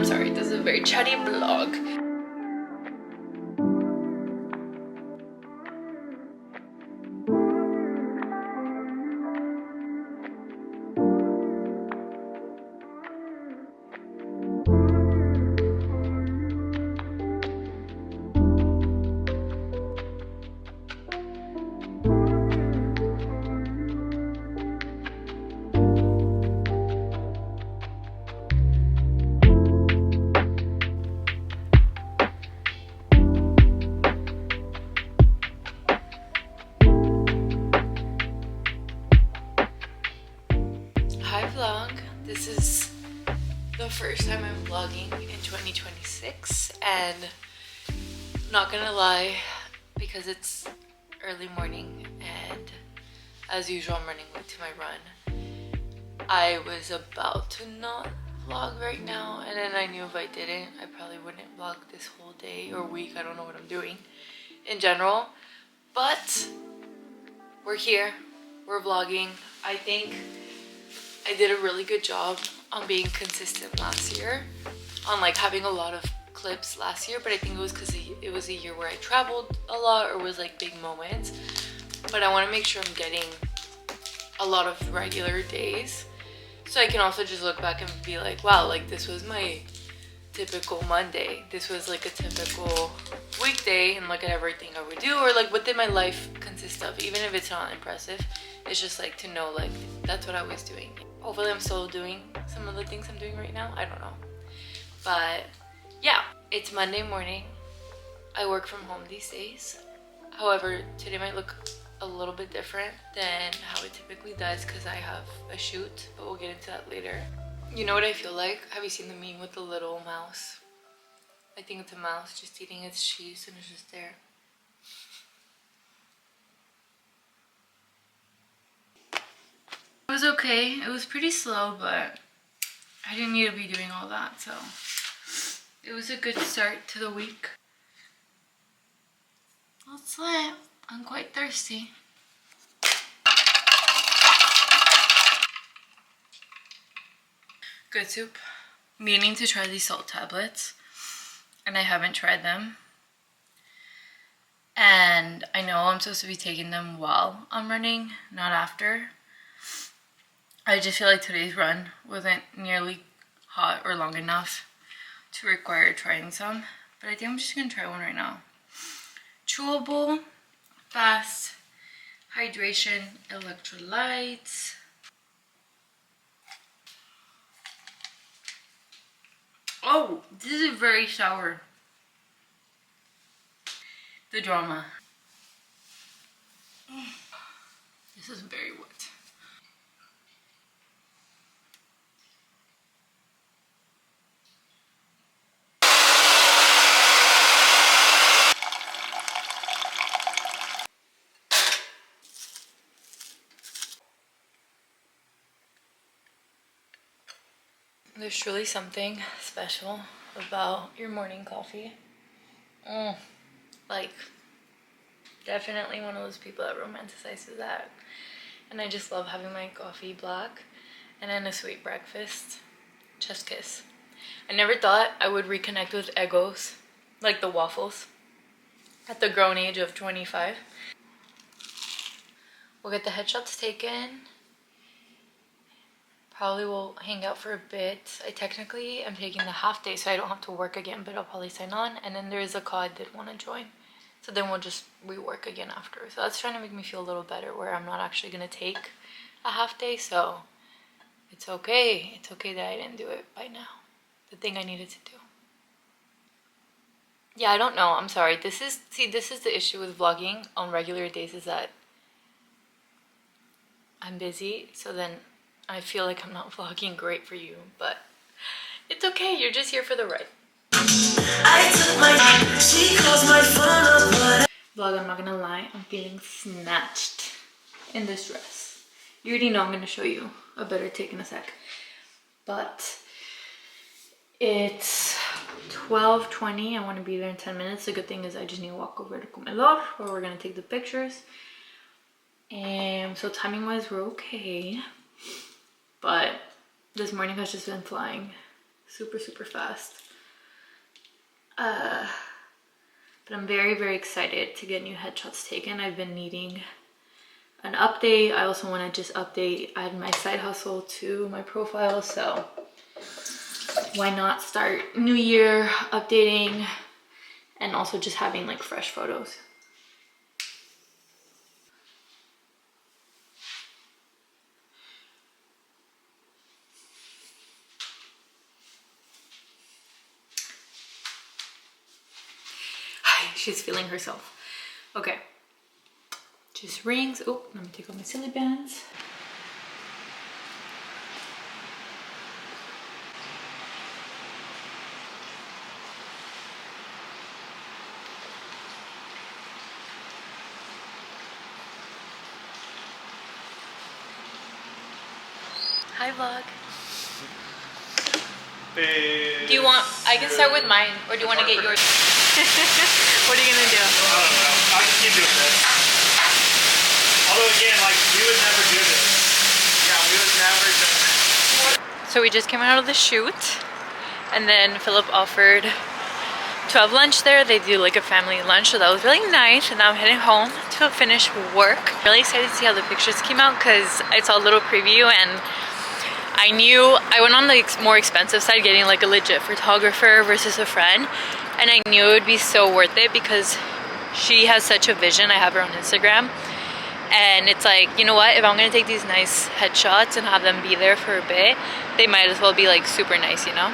I'm sorry, this is a very chatty vlog. Hi vlog, this is the first time I'm vlogging in 2026 and not gonna lie, because it's early morning and as usual I'm running late to my run. I was about to not vlog right now, and then I knew if I didn't I probably wouldn't vlog this whole day or week. I don't know what I'm doing in general, but we're here, we're vlogging. I think I did a really good job on being consistent last year, on like having a lot of clips last year, but I think it was because it was a year where I traveled a lot or was like big moments. But I want to make sure I'm getting a lot of regular days, so I can also just look back and be like, wow, like this was my typical Monday, this was like a typical weekday, and look at everything I would do, or like what did my life consist of, even if it's not impressive. It's just like to know like that's what I was doing. Hopefully I'm still doing some of the things I'm doing right now, I don't know. But yeah, it's Monday morning. I work from home these days. However, today might look a little bit different than how it typically does because I have a shoot, but we'll get into that later. You know what I feel like? Have you seen the meme with the little mouse? I think it's a mouse just eating its cheese and it's just there. It was okay. It was pretty slow, but I didn't need to be doing all that, so it was a good start to the week. That's it. I'm quite thirsty. Good soup. Meaning to try these salt tablets, and I haven't tried them. And I know I'm supposed to be taking them while I'm running, not after. I just feel like today's run wasn't nearly hot or long enough to require trying some, but I think I'm just gonna try one right now. Chewable, fast, hydration, electrolytes. Oh, this is very sour. The drama. This is very wet. There's truly something special about your morning coffee. Like, definitely one of those people that romanticizes that. And I just love having my coffee black and then a sweet breakfast. Chef's kiss. I never thought I would reconnect with Eggos, like the waffles, at the grown age of 25. We'll get the headshots taken. Probably will hang out for a bit. I technically am taking the half day, so I don't have to work again, but I'll probably sign on. And then there is a call I did want to join, so then we'll just rework again after. So that's trying to make me feel a little better, where I'm not actually going to take a half day, so it's okay. It's okay that I didn't do it by now. The thing I needed to do. Yeah, I don't know. I'm sorry. This is the issue with vlogging on regular days, is that I'm busy, so then I feel like I'm not vlogging great for you, but it's okay. You're just here for the ride. Vlog, I'm not gonna lie, I'm feeling snatched in this dress. You already know I'm gonna show you a better take in a sec, but it's 12:20. I want to be there in 10 minutes. The good thing is I just need to walk over to Comedor, where we're gonna take the pictures. And so timing wise, we're okay. But this morning has just been flying super, super fast. But I'm very, very excited to get new headshots taken. I've been needing an update. I also want to just add my side hustle to my profile. So why not start new year updating and also just having like fresh photos. She's feeling herself. Okay. Just rings. Oh, let me take off my silly bands. Hi vlog. Do you want, I can start with mine, or do you want to get yours? What are you gonna do? I don't know. I'll just keep doing this. Although again, like, we would never do this. Yeah, we would never do this. So we just came out of the shoot, and then Philip offered to have lunch there. They do like a family lunch, so that was really nice. And now I'm heading home to finish work. Really excited to see how the pictures came out because I saw a little preview and I went on the more expensive side, getting like a legit photographer versus a friend, and I knew it would be so worth it because she has such a vision. I have her on Instagram, and it's like, you know what, if I'm gonna take these nice headshots and have them be there for a bit, they might as well be like super nice, you know.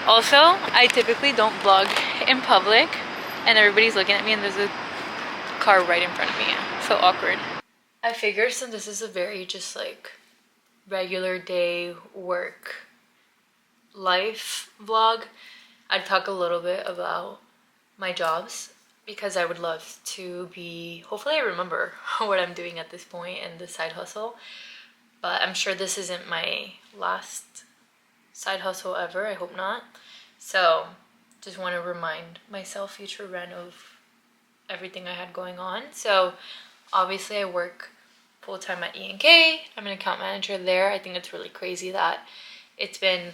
Also, I typically don't vlog in public and everybody's looking at me and there's a car right in front of me. So awkward. I figured since this is a very just like regular day work life vlog, I'd talk a little bit about my jobs because I would love to be, hopefully I remember what I'm doing at this point and the side hustle, but I'm sure this isn't my last side hustle ever. I hope not. So just want to remind myself, future Ren, of everything I had going on. So obviously I work full-time at E&K. I'm an account manager there. I think it's really crazy that it's been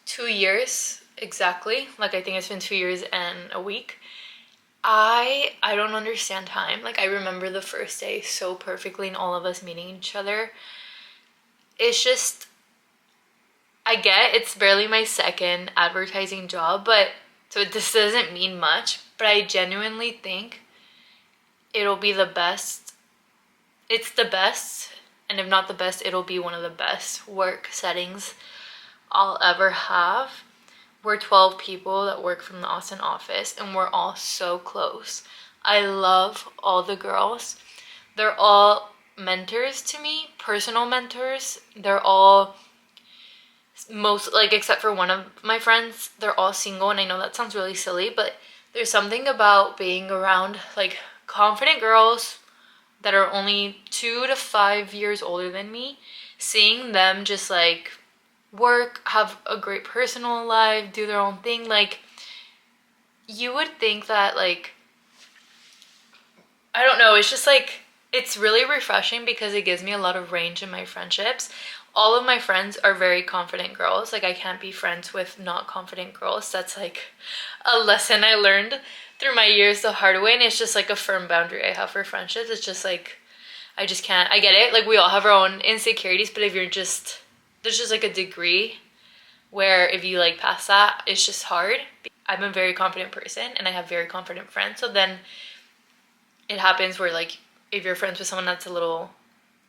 2 years exactly. Like, I think it's been 2 years and a week. I don't understand time. Like, I remember the first day so perfectly and all of us meeting each other. It's just, I get it's barely my second advertising job, but so this doesn't mean much, but I genuinely think it'll be the best. It's the best, and if not the best, it'll be one of the best work settings I'll ever have. We're 12 people that work from the Austin office, and we're all so close. I love all the girls. They're all mentors to me, personal mentors. They're all, most, like, except for one of my friends, they're all single, and I know that sounds really silly, but there's something about being around, like, confident girls that are only 2 to 5 years older than me, seeing them just like work, have a great personal life, do their own thing. Like, you would think that, like, I don't know, it's just like, it's really refreshing because it gives me a lot of range in my friendships. All of my friends are very confident girls. Like, I can't be friends with not confident girls. That's like a lesson I learned through my years the hard way, and it's just like a firm boundary I have for friendships. It's just like, I just can't. I get it, like, we all have our own insecurities, but if you're just, there's just like a degree where if you like pass that, it's just hard. I'm a very confident person and I have very confident friends, so then it happens where, like, if you're friends with someone that's a little,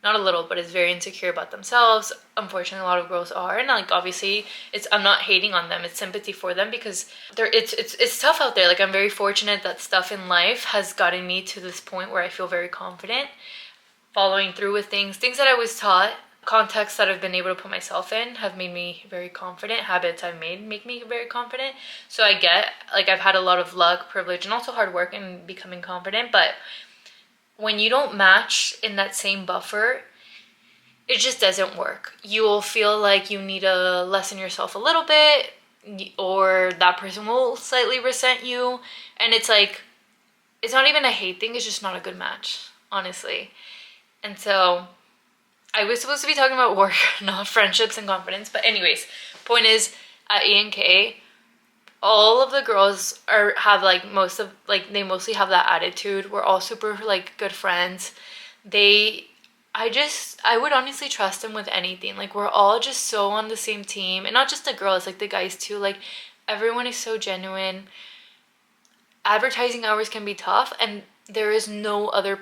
not a little, but is very insecure about themselves, unfortunately a lot of girls are, and like, obviously it's, I'm not hating on them, it's sympathy for them because it's tough out there. Like, I'm very fortunate that stuff in life has gotten me to this point where I feel very confident following through with things that I was taught. Contexts that I've been able to put myself in have made me very confident. Habits I've made make me very confident. So I get, like, I've had a lot of luck, privilege, and also hard work in becoming confident, but when you don't match in that same buffer, it just doesn't work. You will feel like you need to lessen yourself a little bit, or that person will slightly resent you, and it's like, it's not even a hate thing, it's just not a good match, honestly. And so I was supposed to be talking about work, not friendships and confidence. But anyways, point is, at E&K, all of the girls have like they mostly have that attitude. We're all super like good friends. I would honestly trust them with anything. Like we're all just so on the same team, and not just the girls, like the guys too. Like everyone is so genuine. Advertising hours can be tough, and there is no other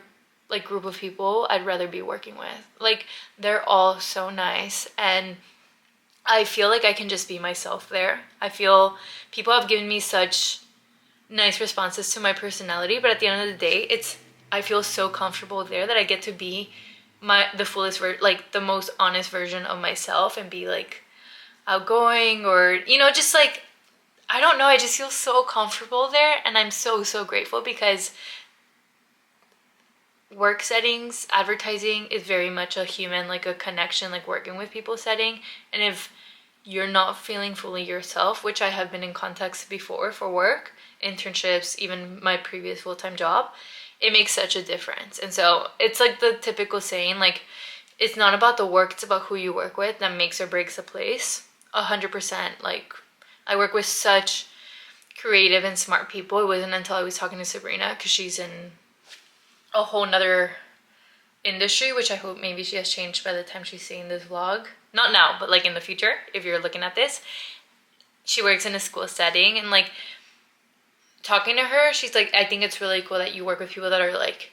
like group of people I'd rather be working with. Like they're all so nice, and I feel like I can just be myself there. I feel people have given me such nice responses to my personality, but at the end of the day, I feel so comfortable there that I get to be the fullest like the most honest version of myself, and be like outgoing, or just like, I don't know, I just feel so comfortable there, and I'm so grateful, because work settings, advertising is very much a human, like a connection, like working with people setting. And if you're not feeling fully yourself, which I have been in contexts before for work, internships, even my previous full-time job, it makes such a difference. And so it's like the typical saying, like, it's not about the work, it's about who you work with that makes or breaks a place. 100%. Like, I work with such creative and smart people. It wasn't until I was talking to Sabrina, because she's in a whole nother industry, which I hope maybe she has changed by the time she's seeing this vlog. Not now, but like in the future, if you're looking at this. She works in a school setting, and like talking to her, she's like, I think it's really cool that you work with people that are like,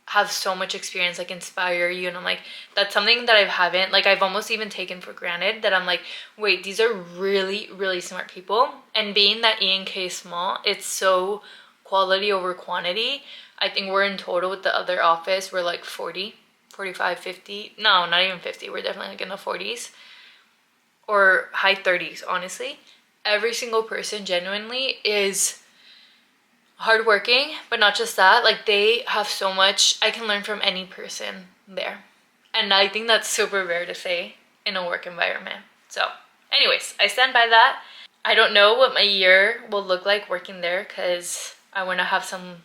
have so much experience, like inspire you. And I'm like, that's something that I haven't, like I've almost even taken for granted, that I'm like, wait, these are really smart people. And being that E&K is small, it's so quality over quantity. I think we're in total with the other office, we're like 40, 45, 50. No, not even 50. We're definitely like in the 40s or high 30s, honestly. Every single person genuinely is hardworking, but not just that. Like they have so much. I can learn from any person there. And I think that's super rare to say in a work environment. So anyways, I stand by that. I don't know what my year will look like working there, because I want to have some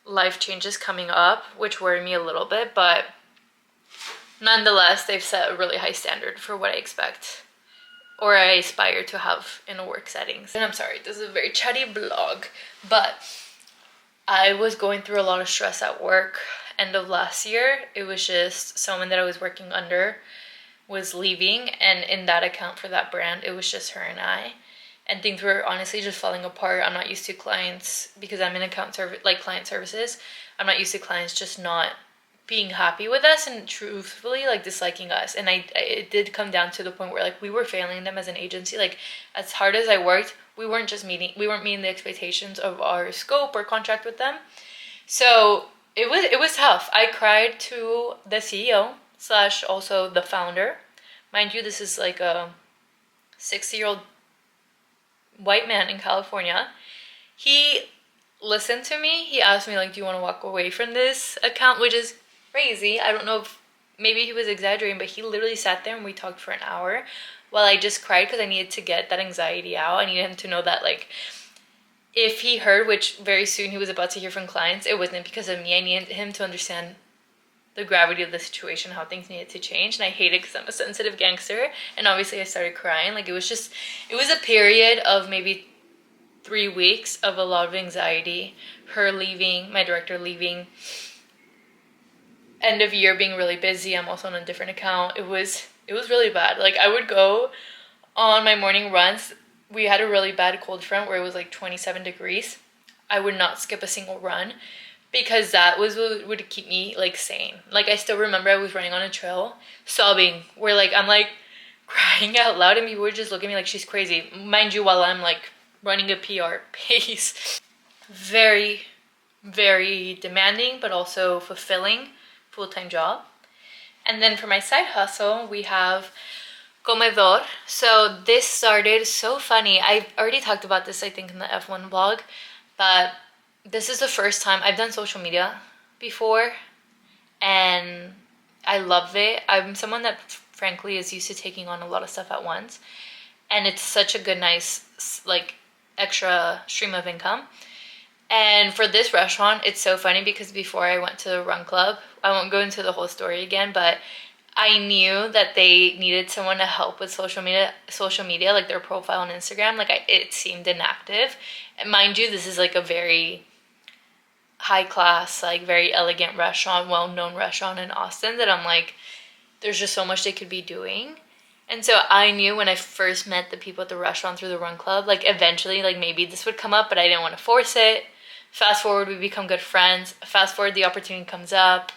life changes coming up, which worry me a little bit, but nonetheless, they've set a really high standard for what I expect, or I aspire to have in a work settings. And I'm sorry, this is a very chatty vlog, but I was going through a lot of stress at work end of last year. It was just someone that I was working under was leaving, and in that account for that brand, it was just her and I. And things were honestly just falling apart. I'm not used to clients, because I'm in client services. I'm not used to clients just not being happy with us and truthfully like disliking us. And it did come down to the point where like we were failing them as an agency. Like as hard as I worked, we weren't meeting the expectations of our scope or contract with them. So it was tough. I cried to the CEO / also the founder. Mind you, this is like a 60-year-old white man in California. He listened to me. He asked me like, do you want to walk away from this account? Which is crazy. I don't know if maybe he was exaggerating, but he literally sat there and we talked for an hour while I just cried, because I needed to get that anxiety out. I needed him to know that like, if he heard, which very soon he was about to hear from clients, it wasn't because of me. I needed him to understand the gravity of the situation, how things needed to change. And I hate it because I'm a sensitive gangster, and obviously I started crying. Like it was a period of maybe 3 weeks of a lot of anxiety. Her leaving, my director leaving, end of year being really busy. I'm also on a different account. It was really bad. Like I would go on my morning runs. We had a really bad cold front where it was like 27 degrees. I would not skip a single run, because that was what would keep me like sane. Like I still remember I was running on a trail sobbing, where like I'm like crying out loud and people would just look at me like she's crazy, mind you, while I'm like running a PR pace. Very demanding, but also fulfilling full-time job. And then for my side hustle, we have comedor. So this started so funny. I've already talked about this, I think, in the F1 vlog, but this is the first time I've done social media before, and I love it. I'm someone that frankly is used to taking on a lot of stuff at once, and it's such a good, nice, like extra stream of income. And for this restaurant, it's so funny because before I went to the run club, I won't go into the whole story again, but I knew that they needed someone to help with social media, like their profile on Instagram. Like it seemed inactive. And mind you, this is like a very high class, like very elegant restaurant, well known restaurant in Austin that I'm like, there's just so much they could be doing. And so I knew when I first met the people at the restaurant through the Run Club, like eventually, like maybe this would come up, but I didn't want to force it. Fast forward, we become good friends. Fast forward, the opportunity comes up.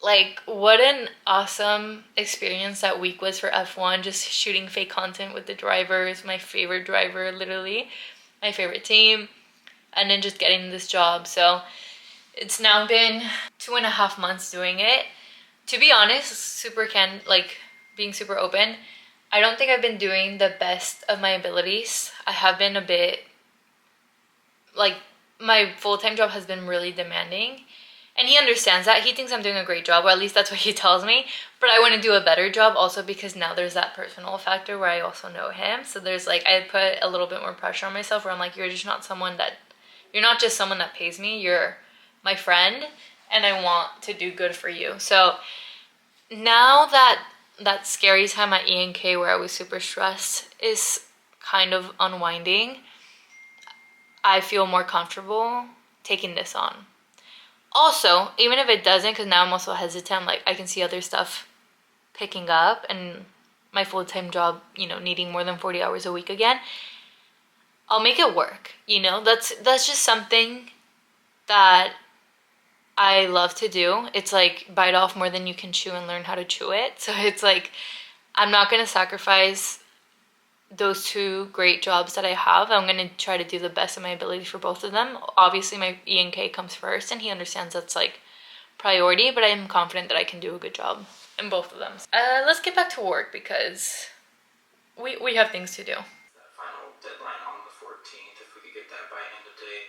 Like, what an awesome experience that week was for F1, just shooting fake content with the drivers, my favorite driver, literally, my favorite team, and then just getting this job. So it's now been 2.5 months doing it. To be honest, being super open, I don't think I've been doing the best of my abilities. I have been a bit, like, my full-time job has been really demanding. And he understands that. He thinks I'm doing a great job, or at least that's what he tells me. But I want to do a better job also because now there's that personal factor where I also know him. So there's like, I put a little bit more pressure on myself where I'm like, you're not just someone that pays me, you're my friend and I want to do good for you. So now that scary time at E&K where I was super stressed is kind of unwinding, I feel more comfortable taking this on. Also, even if it doesn't, because now I'm also hesitant, like I can see other stuff picking up and my full-time job, needing more than 40 hours a week again, I'll make it work, That's just something that I love to do. It's like bite off more than you can chew and learn how to chew it. So it's like, I'm not going to sacrifice those two great jobs that I have. I'm going to try to do the best of my ability for both of them. Obviously, my E&K comes first, and he understands that's like priority, but I'm confident that I can do a good job in both of them. Let's get back to work because we have things to do. That final deadline on the 14th, if we could get that by end of day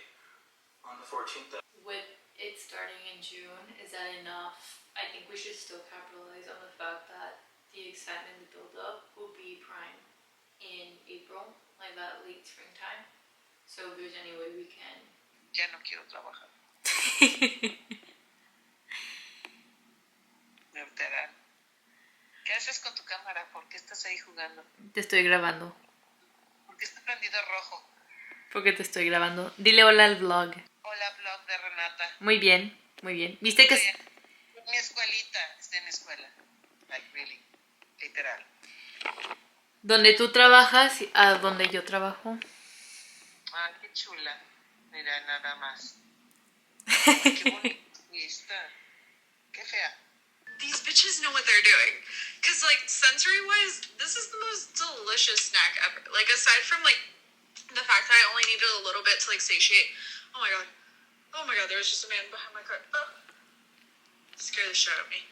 on the 14th. With it starting in June, is that enough? I think we should still capitalize on the fact that the excitement, the build-up will be prime in April, like that late springtime. So if there's any way we can. Ya no quiero trabajar. Literal. ¿Qué haces con tu cámara? ¿Por qué estás ahí jugando? Te estoy grabando. ¿Por qué está prendido rojo? Porque te estoy grabando. Dile hola al vlog. Hola, vlog de Renata. Muy bien, muy bien. ¿Viste que mi escuelita? Estoy en escuela. Like, really. Literal. Donde tú trabajas a donde yo trabajo? Ah, qué chula. Mira, nada más. Qué bonita está. Qué fea. These bitches know what they're doing. Because, like, sensory-wise, this is the most delicious snack ever. Like, aside from, like, the fact that I only needed a little bit to, like, satiate. Oh, my God. Oh, my God. There was just a man behind my car. Oh. Scared the shit out of me.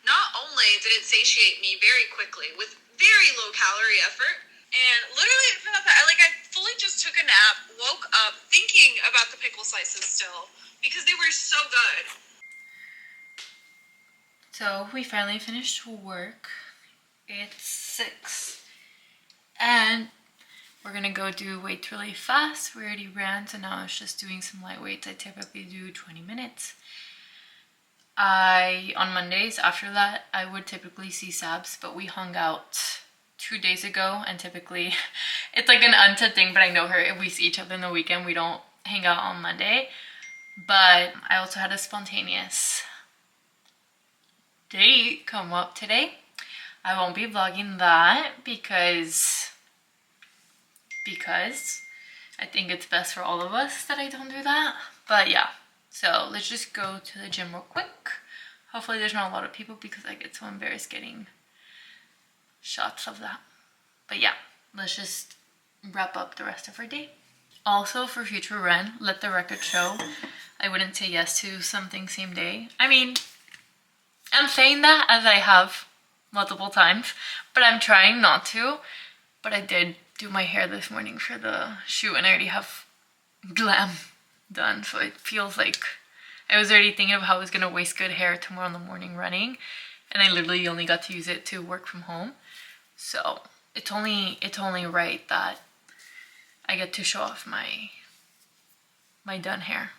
Not only did it satiate me very quickly with very low calorie effort, and literally I fully just took a nap, woke up thinking about the pickle slices still because they were so good. So we finally finished work. It's 6 and we're gonna go do weights really fast. We already ran, so now it's just doing some light weights. I typically do 20 minutes. On Mondays after that, I would typically see Sabs, but we hung out 2 days ago and typically it's like an unsaid thing, but I know her. If we see each other in the weekend, we don't hang out on Monday. But I also had a spontaneous date come up today. I won't be vlogging that because I think it's best for all of us that I don't do that. But yeah. So let's just go to the gym real quick. Hopefully there's not a lot of people because I get so embarrassed getting shots of that. But yeah, let's just wrap up the rest of our day. Also for future Ren, let the record show, I wouldn't say yes to something same day. I mean, I'm saying that as I have multiple times, but I'm trying not to. But I did do my hair this morning for the shoot and I already have glam done, so it feels like I was already thinking of how I was gonna waste good hair tomorrow in the morning running, and I literally only got to use it to work from home. So it's only right that I get to show off my done hair.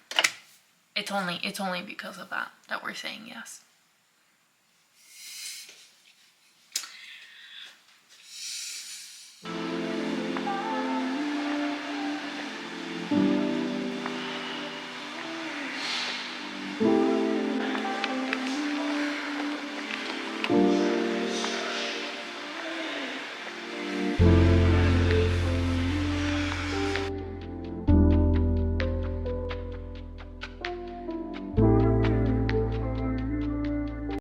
It's only because of that we're saying yes.